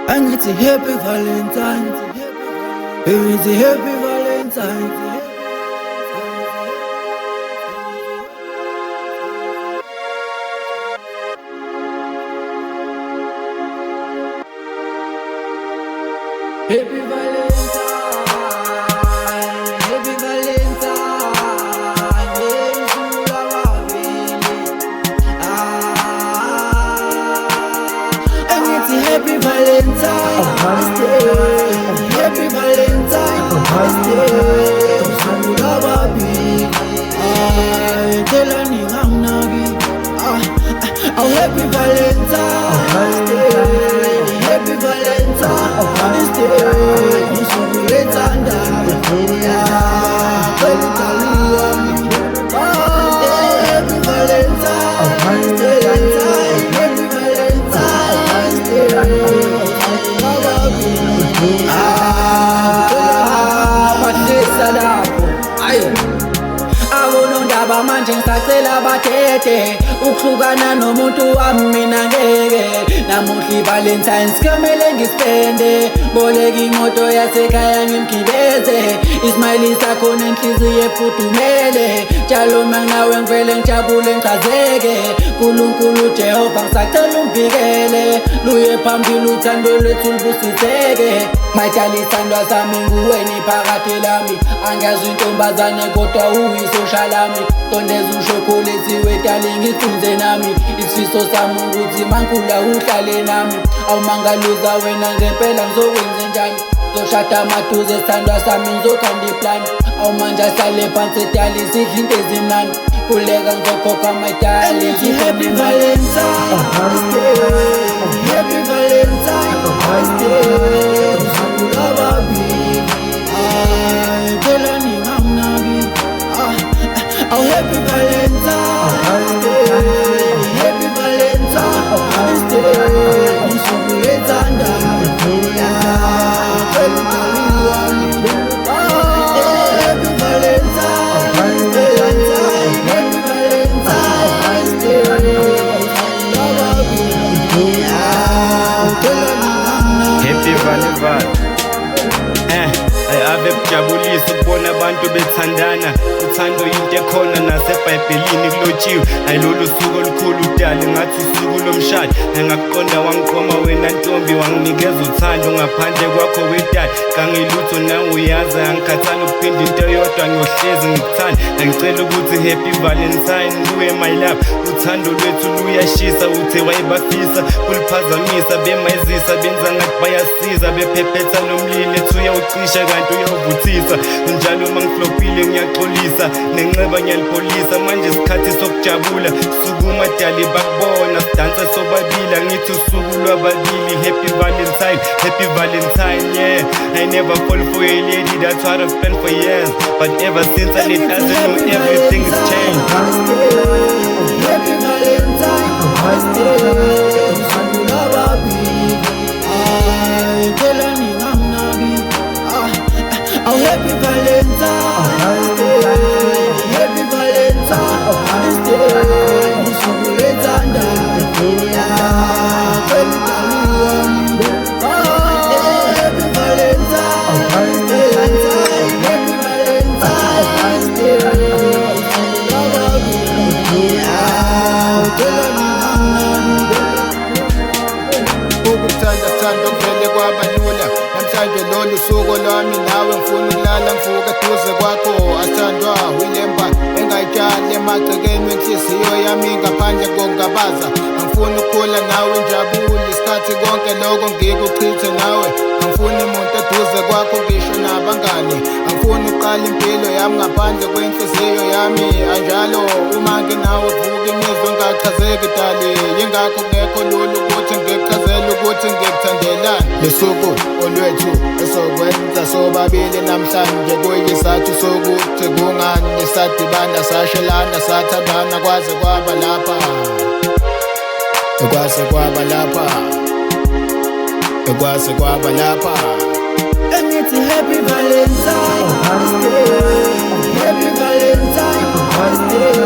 And it's a happy Valentine. It's a happy Valentine. Happy Valentine, happy Valentine, Yeshua wabili. And it's a happy Valentine, happy Valentine, Yeshua wabili. Telani ngamnagi, oh happy Valentine, happy Valentine. Abonondaba manje ngisacela bathethe ukuhlukana nomuntu wami mina ngeke. Namuhla iValentine sikamele ngispende, boleka imoto yasekhaya ngimgibeze. Ismaili sakho nenhliziyo ephudumele, njalo manginawe ngivele ngijabule ngichazeke. Nkulunkulu Jehova ngisacela ungivikele, luye phambili uthando lwethu lubusiseke. Mayitshali isithandwa sami nguweni phakathi lami, angazi intombazane kodwa uyisosha lami. Tondeza ushokoleti wetali ngitunze nami, isifiso sami ukuthi mankula uhlale nami. Awumangaluza wena ngempela ngizokwenze njani, zoshada amaduze sithandwa sami ngizokhanda iplani. Awumanje ahlale phansi etali sidle into ezimnandi, kuleka ngizokhokha amadali. Happy Valentine, happy Valentine, oh happy Valentine, happy Valentine, Happy Valentine. Ave kujabulisa ukubona abantu bethandana, uthando yinto ekhona nasebhayibhelini kulotshiwe. Lolu suku olukhulu udali ngathi usuku lomshado, engakuqonda wangiqoma wena ntombi, wanginikeza uthando ngaphandle kwakho wedali. Kangilutho nawe uyazi, angikhathali ukuphinda into yodwa, ngiyohlezi ngikuthanda. Angicela ukuthi happy Valentine kuwe my love, uthando lwethu luyashisa. Uthe wayebafisa kuliphazamisa, bemayizisa benza ngathi bayasiza, bephephetha nomlilo ethi uyawucisha kanti uyavuthisa. Njalo mangiflopile ngiyaxolisa, nenxeba ngiyalipholisa. Manje isikhathi sokujabula, sukuma dali bakubona, sidansa sobabili, angithi usuku lwababili. Happy Valentine, happy Valentine, yeah. I never fall for a lady, that's what I've spent for years, but ever since I let her know everything has changed. Happy Valentine, oh happy Valentine, happy Valentine, Ukuthanda kuvele kwabalula namhlanje, lolu suku lwami nawe. Ngifuna ukulala ngivuka eduze kwakho, athandwa wilemba engayitshali emagcekeni wenhliziyo yami ngaphandle kokungabaza. Angifuni ukukhula nawe njabule isikhathi konke lokho ngikuchithe nawe. Angifuni umuntu eduze kwakho ngisho nabangani, angifuni uqala impilo yami ngaphandle kwenhliziyo yami. Anjalo uma nginawe vuka imizwa ngachazeki dali, yingakho kungekho lula ukuthi ngikuchazele ukuthi ngikuthandelani. Lesuku olwethu esokwenza sobabili namhlanje, kuyisathu sokuthi kungani sadibana, sashelana, sathandana kwaze kwaba lapha, kwaze kwaba lapha, kwaze kwaba lapha. and it's a happy Valentine, happy Valentine.